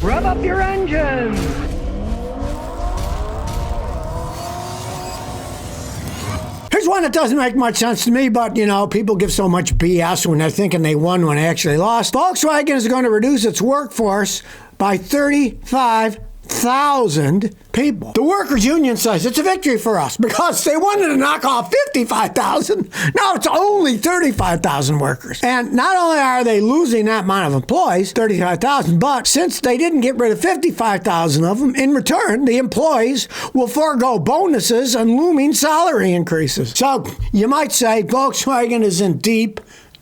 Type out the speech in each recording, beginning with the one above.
Rev up your engines! Here's one that doesn't make much sense to me, but, people give so much BS when they're thinking they won when they actually lost. Volkswagen is going to reduce its workforce by 35,000 people. The workers' union says it's a victory for us because they wanted to knock off 55,000. Now it's only 35,000 workers. And not only are they losing that amount of employees, 35,000, but since they didn't get rid of 55,000 of them, in return, the employees will forego bonuses and looming salary increases. So you might say Volkswagen is in deep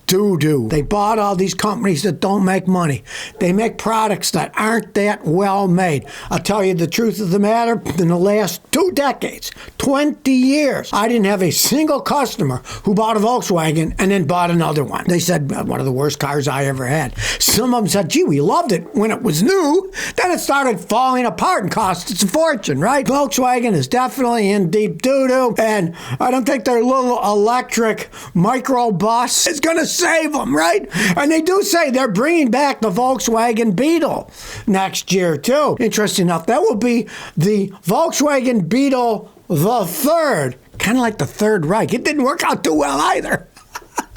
doo-doo. They bought all these companies that don't make money. They make products that aren't that well made. I'll tell you the truth of the matter, in the last 2 decades, 20 years, I didn't have a single customer who bought a Volkswagen and then bought another one. They said, one of the worst cars I ever had. Some of them said, gee, we loved it when it was new. Then it started falling apart and cost us a fortune, right? Volkswagen is definitely in deep doo-doo, and I don't think their little electric microbus is going to save them, right? And they do say they're bringing back the Volkswagen Beetle next year, too. Interesting enough, that will be the Volkswagen Beetle the third. Kind of like the Third Reich. It didn't work out too well either.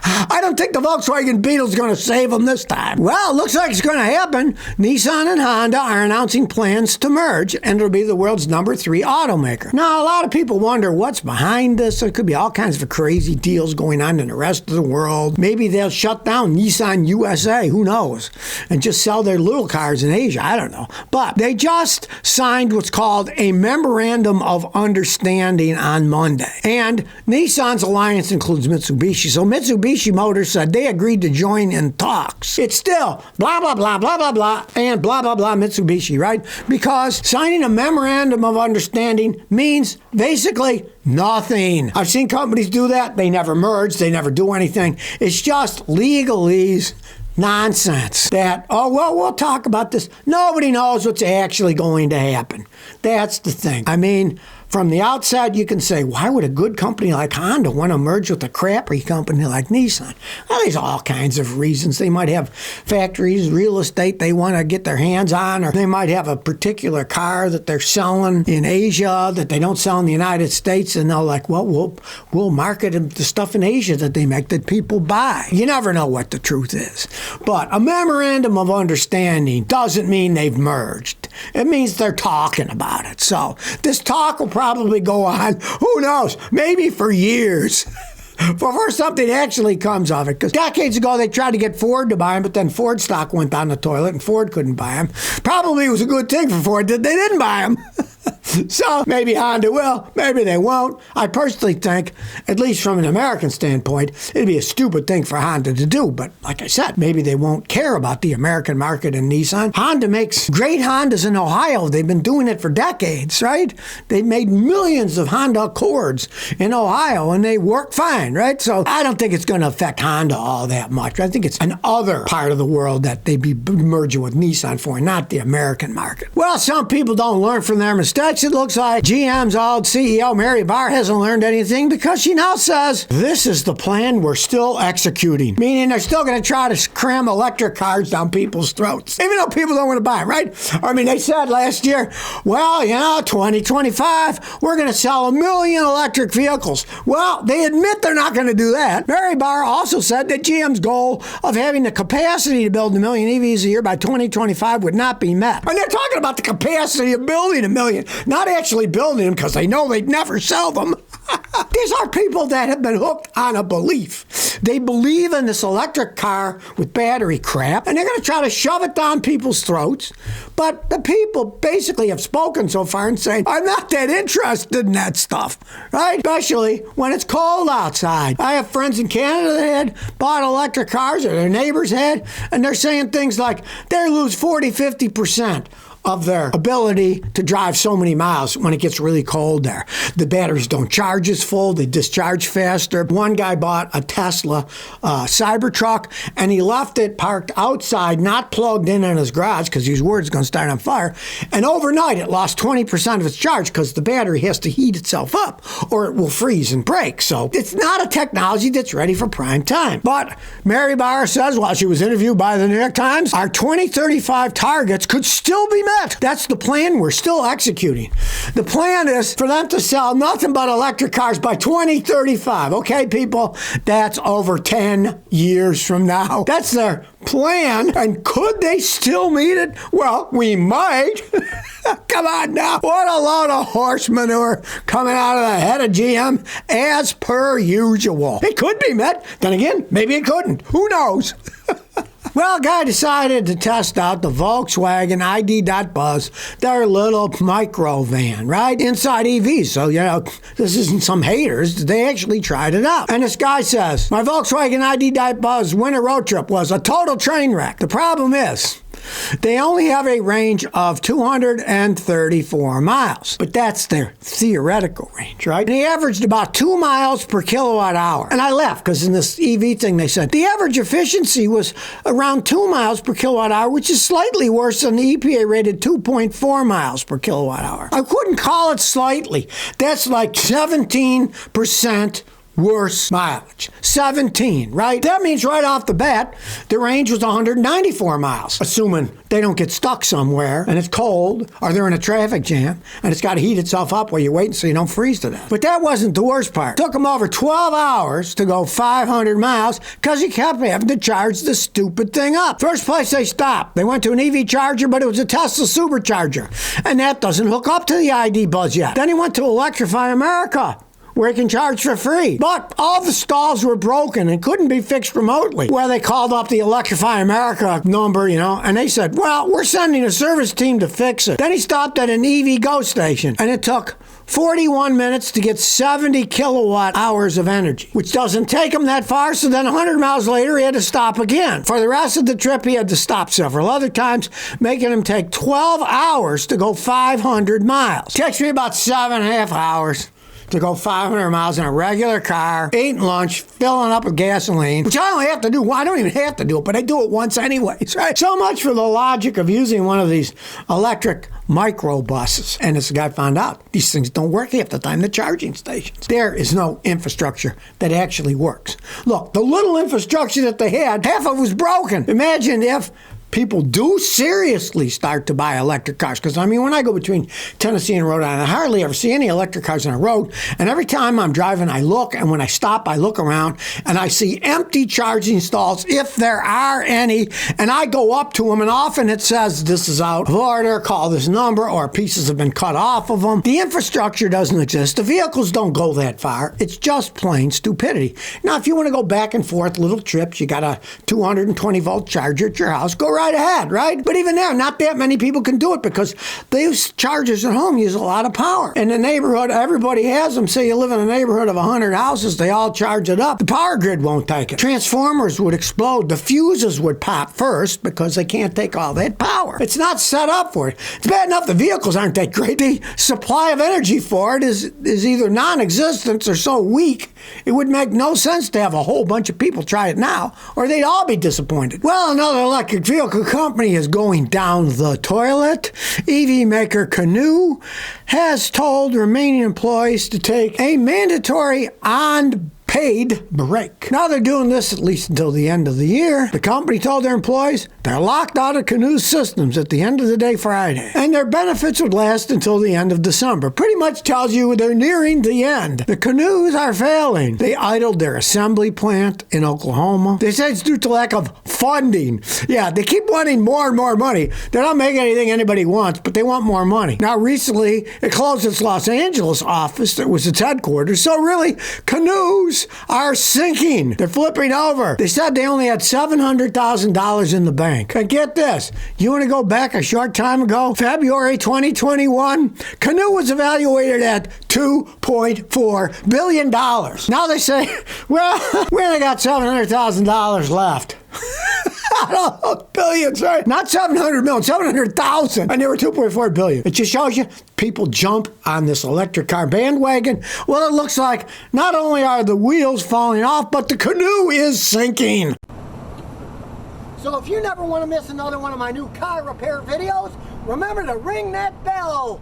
I don't think the Volkswagen Beetle's going to save them this time. Well, it looks like it's going to happen. Nissan and Honda are announcing plans to merge, and it'll be the world's number 3 automaker. Now, a lot of people wonder what's behind this. There could be all kinds of crazy deals going on in the rest of the world. Maybe they'll shut down Nissan USA, who knows, and just sell their little cars in Asia. I don't know. But they just signed what's called a Memorandum of Understanding on Monday. And Nissan's alliance includes Mitsubishi. So Mitsubishi Motors said they agreed to join in talks. It's still blah, blah, blah, blah, blah, blah, and blah, blah, blah, Mitsubishi, right? Because signing a memorandum of understanding means basically nothing. I've seen companies do that. They never merge. They never do anything. It's just legalese nonsense that, we'll talk about this. Nobody knows what's actually going to happen. That's the thing. I mean, from the outside, you can say, why would a good company like Honda want to merge with a crappy company like Nissan? Well, there's all kinds of reasons. They might have factories, real estate they want to get their hands on, or they might have a particular car that they're selling in Asia that they don't sell in the United States, and they're like, well, we'll market the stuff in Asia that they make that people buy. You never know what the truth is. But a memorandum of understanding doesn't mean they've merged. It means they're talking about it. So this talk will probably go on, who knows, maybe for years. Before something actually comes of it. Because decades ago, they tried to get Ford to buy them, but then Ford stock went down the toilet and Ford couldn't buy them. Probably it was a good thing for Ford that they didn't buy them. So maybe Honda will, maybe they won't. I personally think, at least from an American standpoint, it'd be a stupid thing for Honda to do. But like I said, maybe they won't care about the American market in Nissan. Honda makes great Hondas in Ohio. They've been doing it for decades, right? They've made millions of Honda Accords in Ohio, and they work fine, right? So I don't think it's going to affect Honda all that much. I think it's an other part of the world that they'd be merging with Nissan for, not the American market. Well, some people don't learn from their mistakes. It looks like GM's old CEO, Mary Barr, hasn't learned anything because she now says, this is the plan we're still executing. Meaning they're still going to try to cram electric cars down people's throats, even though people don't want to buy them, right? I mean, they said last year, 2025, we're going to sell 1 million electric vehicles. Well, they admit they're not going to do that. Mary Barr also said that GM's goal of having the capacity to build 1 million EVs a year by 2025 would not be met. And they're talking about the capacity of building 1 million, not actually building them because they know they'd never sell them. These are people that have been hooked on a belief. They believe in this electric car with battery crap, and they're going to try to shove it down people's throats. But the people basically have spoken so far and saying, I'm not that interested in that stuff, right? Especially when it's cold outside. I have friends in Canada that had bought electric cars, or their neighbors had, and they're saying things like they lose 40, 50% of their ability to drive so many miles when it gets really cold there. The batteries don't charge as full. They discharge faster. One guy bought a Tesla Cybertruck, and he left it parked outside, not plugged in his garage because he was worried it's going to start on fire. And overnight, it lost 20% of its charge because the battery has to heat itself up or it will freeze and break. So it's not a technology that's ready for prime time. But Mary Barr says, while she was interviewed by the New York Times, our 2035 targets could still be met. That's the plan we're still executing. The plan is for them to sell nothing but electric cars by 2035. Okay, people? That's over 10 years from now. That's their plan. And could they still meet it? Well, we might. Come on now. What a load of horse manure coming out of the head of GM as per usual. It could be met. Then again, maybe it couldn't. Who knows? Well, a guy decided to test out the Volkswagen ID.Buzz, their little micro van, right? Inside EVs. So, this isn't some haters. They actually tried it out. And this guy says, my Volkswagen ID.Buzz winter road trip was a total train wreck. The problem is, they only have a range of 234 miles, but that's their theoretical range, right? And he averaged about 2 miles per kilowatt hour. And I laughed because in this EV thing they said the average efficiency was around 2 miles per kilowatt hour, which is slightly worse than the EPA rated 2.4 miles per kilowatt hour. I couldn't call it slightly. That's like 17% worse mileage. 17, right? That means right off the bat, the range was 194 miles, assuming they don't get stuck somewhere and it's cold or they're in a traffic jam and it's got to heat itself up while you're waiting so you don't freeze to death. But that wasn't the worst part. It took them over 12 hours to go 500 miles because he kept having to charge the stupid thing up. First place they stopped, they went to an EV charger, but it was a Tesla supercharger. And that doesn't hook up to the ID Buzz yet. Then he went to Electrify America, where he can charge for free. But all the stalls were broken and couldn't be fixed remotely. Where they called up the Electrify America number, and they said, well, we're sending a service team to fix it. Then he stopped at an EV Go station, and it took 41 minutes to get 70 kilowatt hours of energy, which doesn't take him that far. So then 100 miles later, he had to stop again. For the rest of the trip, he had to stop several other times, making him take 12 hours to go 500 miles. Takes me about 7.5 hours to go 500 miles in a regular car, eating lunch, filling up with gasoline, which I don't have to do. Well, I don't even have to do it, but I do it once anyways, right? So much for the logic of using one of these electric microbuses. And this guy found out these things don't work half the time, the charging stations. There is no infrastructure that actually works. Look, the little infrastructure that they had, half of it was broken. Imagine if people do seriously start to buy electric cars. Because, when I go between Tennessee and Rhode Island, I hardly ever see any electric cars on the road. And every time I'm driving, I look. And when I stop, I look around. And I see empty charging stalls, if there are any. And I go up to them. And often it says, this is out of order, call this number, or pieces have been cut off of them. The infrastructure doesn't exist. The vehicles don't go that far. It's just plain stupidity. Now, if you want to go back and forth, little trips, you got a 220-volt charger at your house, go right ahead, right? But even there, not that many people can do it because these chargers at home use a lot of power. In the neighborhood, everybody has them. Say you live in a neighborhood of 100 houses, they all charge it up. The power grid won't take it. Transformers would explode. The fuses would pop first because they can't take all that power. It's not set up for it. It's bad enough the vehicles aren't that great. The supply of energy for it is either non-existent or so weak, it would make no sense to have a whole bunch of people try it now, or they'd all be disappointed. Well, another electric vehicle company is going down the toilet. EV maker Canoo has told remaining employees to take a mandatory unpaid break. Now they're doing this at least until the end of the year. The company told their employees they're locked out of Canoo's systems at the end of the day Friday, and their benefits would last until the end of December. Pretty much tells you they're nearing the end. The Canoos are failing. They idled their assembly plant in Oklahoma. They say it's due to lack of funding. Yeah, they keep wanting more and more money. They're not making anything anybody wants, but they want more money. Now recently, it closed its Los Angeles office that was its headquarters, so really, Canoos are sinking. They're flipping over. They said they only had $700,000 in the bank. And get this, you want to go back a short time ago, February 2021, Canoo was evaluated at $2.4 billion. Now they say, well, we only got $700,000 left. Billion, sorry. Not 700 million, 700,000. And they were 2.4 billion. It just shows you people jump on this electric car bandwagon. Well, it looks like not only are the wheels falling off, but the Canoo is sinking. So if you never want to miss another one of my new car repair videos, remember to ring that bell.